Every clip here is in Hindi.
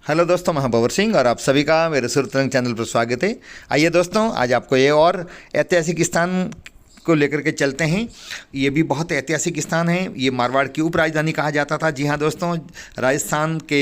हेलो दोस्तों, मैं भंवर सिंह और आप सभी का मेरे सुरतरंग चैनल पर स्वागत है। आइए दोस्तों, आज आपको ये और ऐतिहासिक स्थान को लेकर के चलते हैं। ये भी बहुत ऐतिहासिक स्थान है। ये मारवाड़ की उपराजधानी कहा जाता था। जी हाँ दोस्तों, राजस्थान के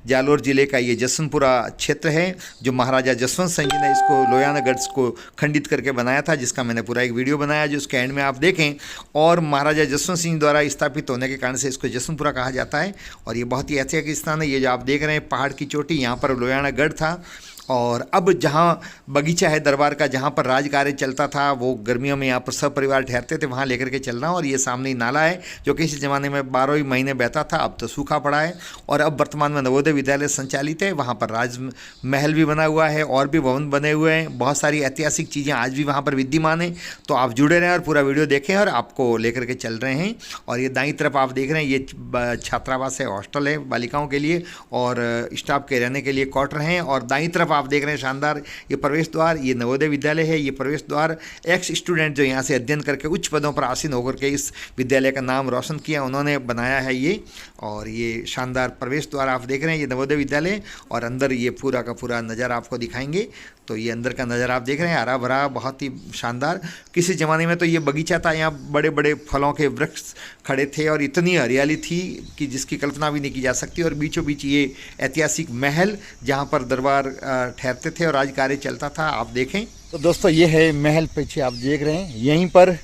जालोर ज़िले का ये जसवंतपुरा क्षेत्र है, जो महाराजा जसवंत सिंह जी ने इसको लोयानागढ़ को खंडित करके बनाया था, जिसका मैंने पूरा एक वीडियो बनाया जो उसके एंड में आप देखें। और महाराजा जसवंत सिंह द्वारा स्थापित होने के कारण से इसको जसवंतपुरा कहा जाता है। और ये बहुत ही ऐतिहासिक स्थान है। ये जो आप देख रहे हैं पहाड़ की चोटी, यहाँ पर लोयानागढ़ था। और अब जहाँ बगीचा है दरबार का, जहाँ पर राज कार्य चलता था, वो गर्मियों में यहाँ पर सब परिवार ठहरते थे, वहाँ लेकर के चलना। और ये सामने ही नाला है जो कि इस ज़माने में 12 ही महीने बहता था, अब तो सूखा पड़ा है। और अब वर्तमान में नवोदय विद्यालय संचालित है। वहाँ पर राजमहल भी बना हुआ है और भी भवन बने हुए हैं। बहुत सारी ऐतिहासिक चीज़ें आज भी वहाँ पर विद्यमान हैं। तो आप जुड़े रहें और पूरा वीडियो देखें, और आपको लेकर के चल रहे हैं। और ये दाईं तरफ आप देख रहे हैं, ये छात्रावास है, हॉस्टल है बालिकाओं के लिए, और स्टाफ के रहने के लिए क्वार्टर हैं। और दाईं तरफ आप देख रहे हैं शानदार ये प्रवेश द्वार, ये नवोदय विद्यालय है। ये प्रवेश द्वार एक्स स्टूडेंट जो यहाँ से अध्ययन करके उच्च पदों पर आसीन होकर के इस विद्यालय का नाम रोशन किया, उन्होंने बनाया है ये। और ये शानदार प्रवेश द्वार आप देख रहे हैं, ये नवोदय विद्यालय। और अंदर ये पूरा का पूरा नज़ारा आपको दिखाएंगे। तो ये अंदर का नज़ारा आप देख रहे हैं, हरा भरा, बहुत ही शानदार। किसी ज़माने में तो ये बगीचा था, यहाँ बड़े बड़े फलों के वृक्ष खड़े थे और इतनी हरियाली थी कि जिसकी कल्पना भी नहीं की जा सकती। और बीचों बीच ये ऐतिहासिक महल, जहाँ पर दरबार ठहरते थे और राज कार्य चलता था, आप देखें। तो दोस्तों, ये है महल, पीछे आप देख रहे हैं। यहीं पर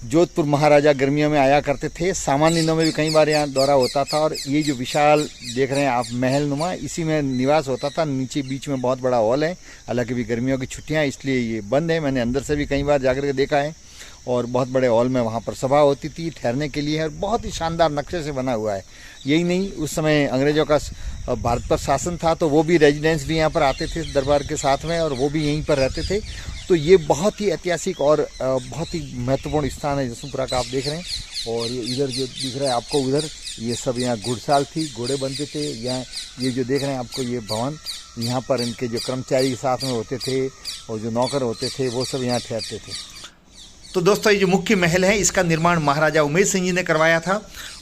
जोधपुर महाराजा गर्मियों में आया करते थे। सामान्य दिनों में भी कई बार यहाँ दौरा होता था। और ये जो विशाल देख रहे हैं आप महल नुमा, इसी में निवास होता था। नीचे बीच में बहुत बड़ा हॉल है, हालांकि भी गर्मियों की छुट्टियाँ इसलिए ये बंद है। मैंने अंदर से भी कई बार जाकर के देखा है। और बहुत बड़े हॉल में वहाँ पर सभा होती थी ठहरने के लिए, और बहुत ही शानदार नक्शे से बना हुआ है। यही नहीं, उस समय अंग्रेज़ों का भारत पर शासन था, तो वो भी रेजिडेंस भी यहाँ पर आते थे दरबार के साथ में, और वो भी यहीं पर रहते थे। तो ये बहुत ही ऐतिहासिक और बहुत ही महत्वपूर्ण स्थान है जसवंतपुरा का, आप देख रहे हैं। और ये इधर जो दिख रहा है आपको, उधर ये सब यहाँ घुड़साल थी, घोड़े बनते थे। यहाँ ये जो देख रहे हैं आपको, ये भवन, यहाँ पर इनके जो कर्मचारी साथ में होते थे और जो नौकर होते थे, वो सब यहाँ ठहरते थे। तो दोस्तों, ये जो मुख्य महल है, इसका निर्माण महाराजा उमेश सिंह जी ने करवाया था।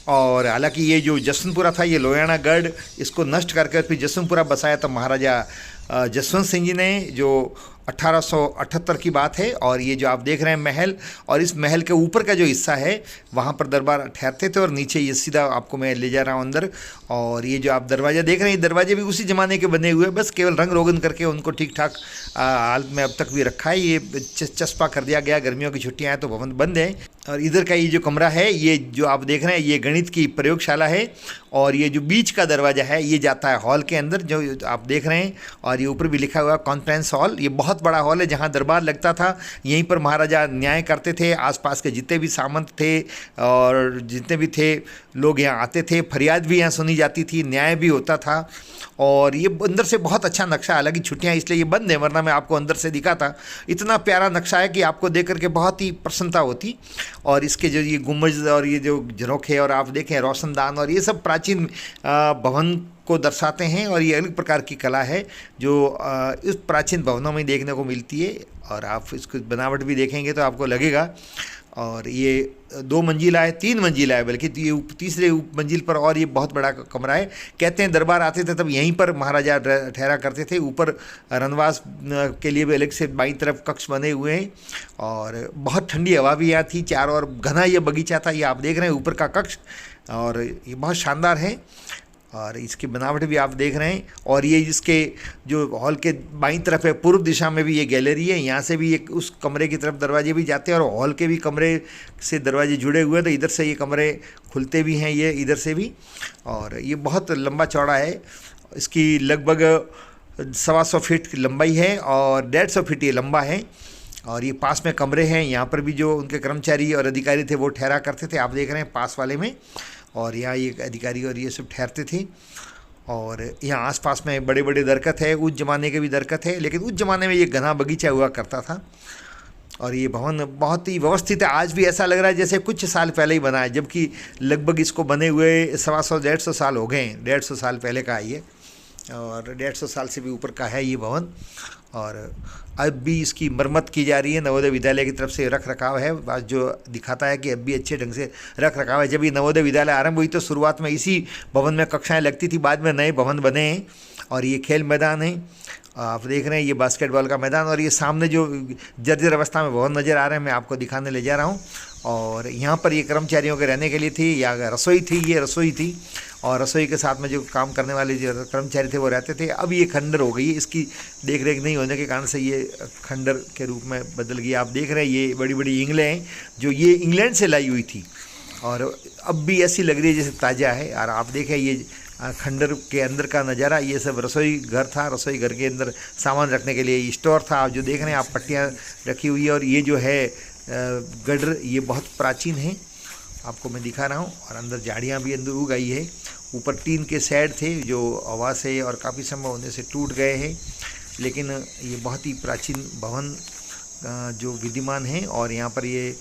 और हालांकि ये जो जसवंतपुरा था, ये लोयानागढ़, इसको नष्ट करके फिर जसवंतपुरा बसाया था महाराजा जसवंत सिंह जी ने, जो 1878 की बात है। और ये जो आप देख रहे हैं महल, और इस महल के ऊपर का जो हिस्सा है, वहाँ पर दरबार ठहरते थे। और नीचे ये सीधा आपको मैं ले जा रहा हूँ अंदर। और ये जो आप दरवाज़ा देख रहे हैं, ये दरवाजे भी उसी ज़माने के बने हुए, बस केवल रंग रोगन करके उनको ठीक ठाक हाल में अब तक भी रखा है। ये चस्पा कर दिया गया, गर्मियों की छुट्टियाँ हैं तो भवन बंद है। और इधर का ये जो कमरा है, ये जो आप देख रहे हैं, ये गणित की प्रयोगशाला है। और ये जो बीच का दरवाज़ा है, ये जाता है हॉल के अंदर, जो आप देख रहे हैं। और ये ऊपर भी लिखा हुआ है कॉन्फ्रेंस हॉल। ये बहुत बड़ा हॉल है जहाँ दरबार लगता था। यहीं पर महाराजा न्याय करते थे। आसपास के जितने भी सामंत थे और जितने भी थे लोग यहाँ आते थे, फरियाद भी यहाँ सुनी जाती थी, न्याय भी होता था। और ये अंदर से बहुत अच्छा नक्शा, हालांकि छुट्टियाँ इसलिए ये बंद है, वरना मैं आपको अंदर से दिखा था। इतना प्यारा नक्शा है कि आपको देख करके बहुत ही प्रसन्नता होती। और इसके जो ये गुंबज और ये जो झरोखे, और आप देखें रोशनदान, और ये सब प्राचीन भवन को दर्शाते हैं। और ये अलग प्रकार की कला है जो इस प्राचीन भवनों में देखने को मिलती है। और आप इसको बनावट भी देखेंगे तो आपको लगेगा। और ये 2 मंजिला है, 3 मंजिला है, बल्कि ये तीसरे मंजिल पर और ये बहुत बड़ा कमरा है। कहते हैं दरबार आते थे तब यहीं पर महाराजा ठहरा करते थे। ऊपर रनवास के लिए भी अलग से बाईं तरफ कक्ष बने हुए हैं। और बहुत ठंडी हवा भी यहाँ थी, चारों ओर घना ये बगीचा था। ये आप देख रहे हैं ऊपर का कक्ष, और ये बहुत शानदार है। और इसकी बनावट भी आप देख रहे हैं। और ये इसके जो हॉल के बाईं तरफ है, पूर्व दिशा में भी ये गैलरी है। यहाँ से भी एक उस कमरे की तरफ दरवाजे भी जाते हैं, और हॉल के भी कमरे से दरवाजे जुड़े हुए हैं। तो इधर से ये कमरे खुलते भी हैं, ये इधर से भी। और ये बहुत लंबा चौड़ा है। इसकी लगभग 125 फीट की लंबाई है और 150 फीट ये लंबा है। और ये पास में कमरे हैं, यहाँ पर भी जो उनके कर्मचारी और अधिकारी थे वो ठहरा करते थे, आप देख रहे हैं पास वाले में। और यहाँ ये अधिकारी और ये सब ठहरते थे। और यहाँ आसपास में बड़े बड़े दरख्त है, उस ज़माने के भी दरख्त है, लेकिन उस ज़माने में ये घना बगीचा हुआ करता था। और ये भवन बहुत ही व्यवस्थित है। आज भी ऐसा लग रहा है जैसे कुछ साल पहले ही बना है, जबकि लगभग इसको बने हुए 125-150 साल हो गए हैं। 150 साल पहले का है ये, और 150 साल से भी ऊपर का है ये भवन। और अब भी इसकी मरम्मत की जा रही है, नवोदय विद्यालय की तरफ से रख रखाव है, बात जो दिखाता है कि अब भी अच्छे ढंग से रख रखाव है। जब ये नवोदय विद्यालय आरंभ हुई तो शुरुआत में इसी भवन में कक्षाएं लगती थी, बाद में नए भवन बने हैं। और ये खेल मैदान है, आप देख रहे हैं ये बास्केटबॉल का मैदान। और ये सामने जो जर्जर अवस्था में भवन नज़र आ रहे हैं मैं आपको दिखाने ले जा रहा हूँ। और यहाँ पर ये कर्मचारियों के रहने के लिए थी, या रसोई थी, ये रसोई थी। और रसोई के साथ में जो काम करने वाले जो कर्मचारी थे वो रहते थे। अब ये खंडर हो गई है, इसकी देख रेख नहीं होने के कारण से ये खंडर के रूप में बदल गई। आप देख रहे हैं ये बड़ी बड़ी ईंगलें हैं जो ये इंग्लैंड से लाई हुई थी, और अब भी ऐसी लग रही है जैसे ताज़ा है। और आप देखें ये खंडर के अंदर का नज़ारा, ये सब रसोई घर था। रसोई घर के अंदर सामान रखने के लिए स्टोर था। आप जो देख रहे हैं आप पट्टियाँ रखी हुई है। और ये जो है गडर, ये बहुत प्राचीन है, आपको मैं दिखा रहा हूँ। और अंदर झाड़ियाँ भी अंदर उग आई है। ऊपर टीन के शेड थे जो हवा से और काफ़ी समय होने से टूट गए हैं, लेकिन ये बहुत ही प्राचीन भवन जो विद्यमान है। और यहाँ पर ये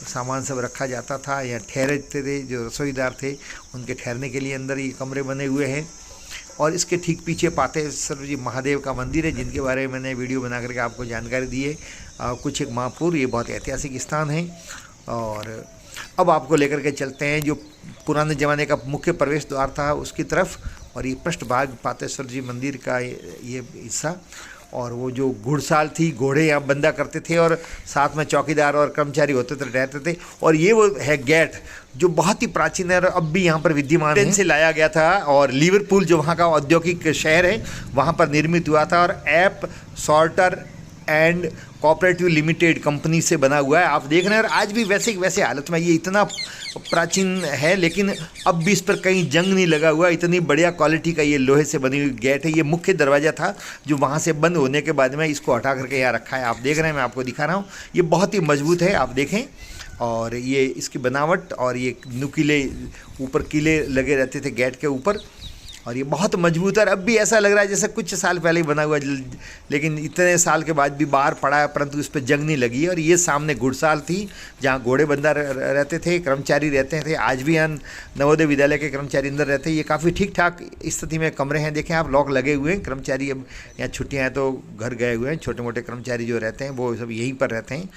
सामान सब रखा जाता था, या ठहरते थे जो रसोईदार थे उनके ठहरने के लिए अंदर ये कमरे बने हुए हैं। और इसके ठीक पीछे पातेश्वर जी महादेव का मंदिर है, जिनके बारे में मैंने वीडियो बना करके आपको जानकारी दी है। कुछ एक महापुर, ये बहुत ऐतिहासिक स्थान है। और अब आपको लेकर के चलते हैं जो पुराने ज़माने का मुख्य प्रवेश द्वार था उसकी तरफ। और ये पृष्ठभाग पातेश्वर जी मंदिर का ये हिस्सा। और वो जो घुड़साल थी, घोड़े यहाँ बंधा करते थे, और साथ में चौकीदार और कर्मचारी होते थे, रहते थे। और ये वो है गेट जो बहुत ही प्राचीन है और अब भी यहाँ पर विद्यमान है। से लाया गया था, और लिवरपूल जो वहाँ का औद्योगिक शहर है वहाँ पर निर्मित हुआ था। और app sorter and cooperative limited company से बना हुआ है, आप देख रहे हैं। और आज भी वैसे वैसे हालत में ये इतना प्राचीन है, लेकिन अब भी इस पर कहीं जंग नहीं लगा हुआ। इतनी बढ़िया क्वालिटी का ये लोहे से बनी हुई गेट है। ये मुख्य दरवाज़ा था जो वहाँ से बंद होने के बाद में इसको हटा करके यहाँ रखा है, आप देख रहे हैं, मैं आपको दिखा रहा हूँ। ये बहुत ही मजबूत है, आप देखें। और ये इसकी बनावट, और ये नुकीले ऊपर किले लगे रहते थे गेट के ऊपर, और ये बहुत मजबूत है। और अब भी ऐसा लग रहा है जैसे कुछ साल पहले ही बना हुआ, लेकिन इतने साल के बाद भी बाहर पड़ा है, परंतु इस पर जंग नहीं लगी है। और ये सामने घुड़साल थी जहाँ घोड़े बंदा रहते थे, कर्मचारी रहते थे। आज भी यहाँ नवोदय विद्यालय के कर्मचारी अंदर रहते हैं। ये काफ़ी ठीक ठाक स्थिति में कमरे हैं, देखें आप, लॉक लगे हुए हैं। कर्मचारी अब यहाँ छुट्टियाँ हैं तो घर गए हुए हैं। छोटे मोटे कर्मचारी जो रहते हैं वो सब यहीं पर रहते हैं।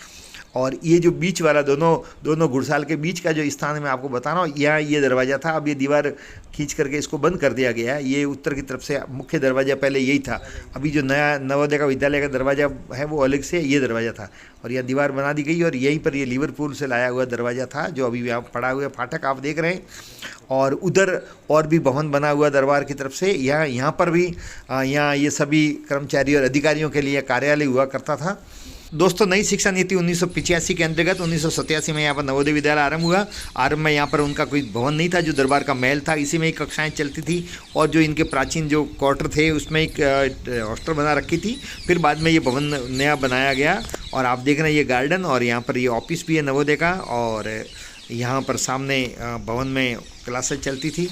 और ये जो बीच वाला दोनों घुड़साल के बीच का जो स्थान है मैं आपको बता रहा हूँ, यहाँ ये दरवाज़ा था। अब ये दीवार खींच करके इसको बंद कर दिया गया है। ये उत्तर की तरफ से मुख्य दरवाज़ा पहले यही था। अभी जो नया नवोदय का विद्यालय का दरवाज़ा है वो अलग से ये दरवाज़ा था, और यह दीवार बना दी गई। और यहीं पर ये लिवरपूल से लाया हुआ दरवाज़ा था जो अभी यहाँ पड़ा हुआ फाटक आप देख रहे हैं। और उधर और भी भवन बना हुआ दरबार की तरफ से। यहाँ पर भी यहाँ ये सभी कर्मचारी और अधिकारियों के लिए कार्यालय हुआ करता था। दोस्तों, नई शिक्षा नीति 1985 के अंतर्गत 1987 में यहाँ पर नवोदय विद्यालय आरंभ हुआ। आरंभ में यहाँ पर उनका कोई भवन नहीं था, जो दरबार का महल था, इसी में ही कक्षाएं चलती थी। और जो इनके प्राचीन जो क्वार्टर थे उसमें एक हॉस्टल बना रखी थी। फिर बाद में ये भवन नया बनाया गया। और आप देख रहे हैं ये गार्डन, और यहाँ पर ये ऑफिस भी है नवोदय का। और यहाँ पर सामने भवन में क्लासेस चलती थी।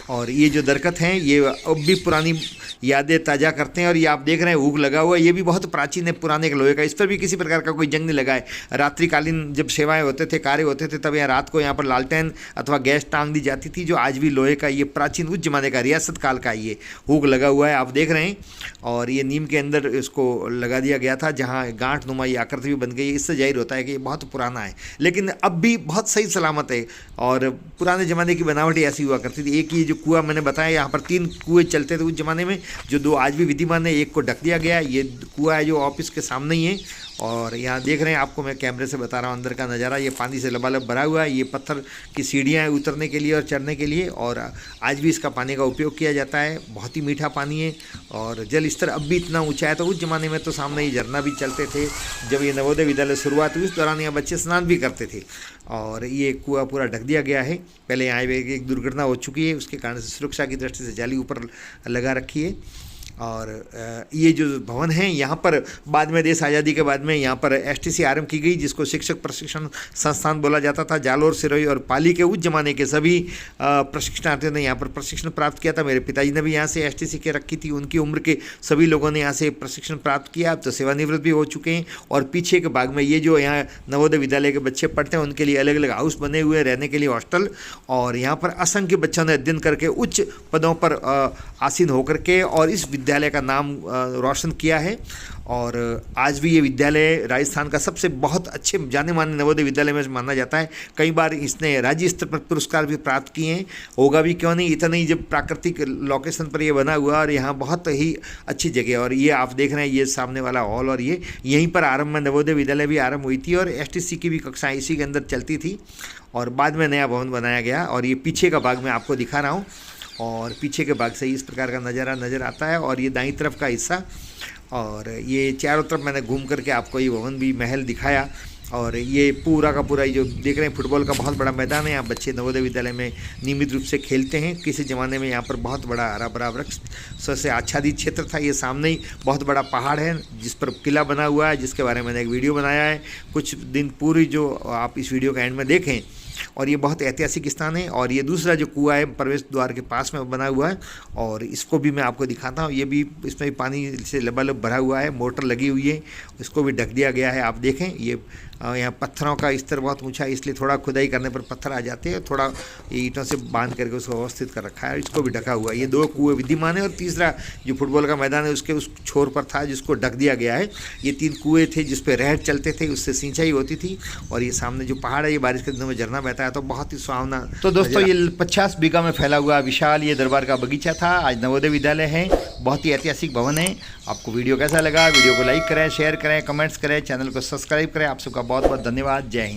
और ये जो दरख्त हैं ये अब भी पुरानी यादें ताज़ा करते हैं। और ये आप देख रहे हैं ऊख लगा हुआ है, ये भी बहुत प्राचीन है, पुराने के लोहे का। इस पर भी किसी प्रकार का कोई जंग नहीं लगा है। रात्रिकालीन जब सेवाएं होते थे, कार्य होते थे, तब यहाँ रात को यहाँ पर लालटेन अथवा गैस टांग दी जाती थी, जो आज भी लोहे का, ये प्राचीन उस जमाने का रियासत काल का ये ऊख लगा हुआ है, आप देख रहे हैं। और ये नीम के अंदर इसको लगा दिया गया था, जहाँ गांठ नुमा ये आकृति भी बन गई। इससे जाहिर होता है कि ये बहुत पुराना है, लेकिन अब भी बहुत सही सलामत है। और पुराने ज़माने की बनावट ऐसी हुआ करती थी। एक ये जो कुआं मैंने बताया, यहाँ पर 3 कुएँ चलते थे उस ज़माने में, जो 2 आज भी विद्यमान है, एक को ढक दिया गया। ये कुआं है जो ऑफिस के सामने ही है। और यहाँ देख रहे हैं, आपको मैं कैमरे से बता रहा हूँ अंदर का नज़ारा। ये पानी से लबालब भरा हुआ है। ये पत्थर की सीढ़ियाँ हैं उतरने के लिए और चढ़ने के लिए। और आज भी इसका पानी का उपयोग किया जाता है। बहुत ही मीठा पानी है, और जल स्तर अब भी इतना ऊँचा है। तो उस ज़माने में तो सामने ही झरना भी चलते थे। जब ये नवोदय विद्यालय शुरुआत हुई उस दौरान यहाँ बच्चे स्नान भी करते थे। और ये कुआं पूरा ढक दिया गया है। पहले यहाँ एक दुर्घटना हो चुकी है, उसके कारण से सुरक्षा की दृष्टि से जाली ऊपर लगा रखी है। और ये जो भवन है यहाँ पर बाद में देश आज़ादी के बाद में यहाँ पर एसटीसी आरंभ की गई, जिसको शिक्षक प्रशिक्षण संस्थान बोला जाता था। जालोर, सिरोही और पाली के उस जमाने के सभी प्रशिक्षणार्थियों ने यहाँ पर प्रशिक्षण प्राप्त किया था। मेरे पिताजी ने भी यहाँ से एसटीसी के रखी थी। उनकी उम्र के सभी लोगों ने यहाँ से प्रशिक्षण प्राप्त किया। अब तो सेवानिवृत्त भी हो चुके हैं। और पीछे के भाग में ये जो यहाँ नवोदय विद्यालय के बच्चे पढ़ते हैं उनके लिए अलग अलग हाउस बने हुए, रहने के लिए हॉस्टल। और यहाँ पर असंख्य बच्चों ने अध्ययन करके उच्च पदों पर आसीन होकर के और इस विद्यालय का नाम रोशन किया है। और आज भी ये विद्यालय राजस्थान का सबसे बहुत अच्छे जाने माने नवोदय विद्यालय में माना जाता है। कई बार इसने राज्य स्तर पर पुरस्कार भी प्राप्त किए हैं। होगा भी क्यों नहीं, इतना ही जब प्राकृतिक लोकेशन पर ये बना हुआ और यहाँ बहुत ही अच्छी जगह। और ये आप देख रहे हैं ये सामने वाला हॉल, और ये यहीं पर आरंभ में नवोदय विद्यालय भी आरंभ हुई थी और एसटीसी की भी कक्षाएँ इसी के अंदर चलती थी। और बाद में नया भवन बनाया गया। और ये पीछे का भाग मैं आपको दिखा रहा हूँ, और पीछे के भाग से इस प्रकार का नज़ारा नज़र आता है। और ये दाईं तरफ का हिस्सा, और ये चारों तरफ मैंने घूम करके आपको ये भवन भी महल दिखाया। और ये पूरा का पूरा जो देख रहे हैं फुटबॉल का बहुत बड़ा मैदान है। यहाँ बच्चे नवोदय विद्यालय में नियमित रूप से खेलते हैं। किसी ज़माने में यहाँ पर बहुत बड़ा हरा भरा वृक्ष से आच्छादित क्षेत्र था। ये सामने ही बहुत बड़ा पहाड़ है जिस पर किला बना हुआ है, जिसके बारे में मैंने एक वीडियो बनाया है कुछ दिन पूरी, जो आप इस वीडियो के एंड में देखें। और ये बहुत ऐतिहासिक स्थान है। और ये दूसरा जो कुआं है प्रवेश द्वार के पास में बना हुआ है, और इसको भी मैं आपको दिखाता हूँ। ये भी इसमें भी पानी से लबालब भरा हुआ है, मोटर लगी हुई है, इसको भी ढक दिया गया है। आप देखें ये यहाँ पत्थरों का स्तर बहुत ऊंचा है, इसलिए थोड़ा खुदाई करने पर पत्थर आ जाते हैं। थोड़ा ईंटों से बांध करके उसको व्यवस्थित कर रखा है, इसको भी ढका हुआ है। ये 2 कुएँ विद्यमान है, और तीसरा जो फुटबॉल का मैदान है उसके उस छोर पर था जिसको ढक दिया गया है। ये 3 कुएँ थे जिस पर रहर चलते थे, उससे सिंचाई होती थी। और ये सामने जो पहाड़ है ये बारिश के दिनों में झरना बहता है, तो बहुत ही सुहावना। तो दोस्तों ये 50 बीघा में फैला हुआ विशाल ये दरबार का बगीचा था। आज नवोदय विद्यालय है, बहुत ही ऐतिहासिक भवन है। आपको वीडियो कैसा लगा? वीडियो को लाइक करें, शेयर करें, कमेंट्स करें, चैनल को सब्सक्राइब करें। आप सबका बहुत बहुत धन्यवाद। जय हिंद।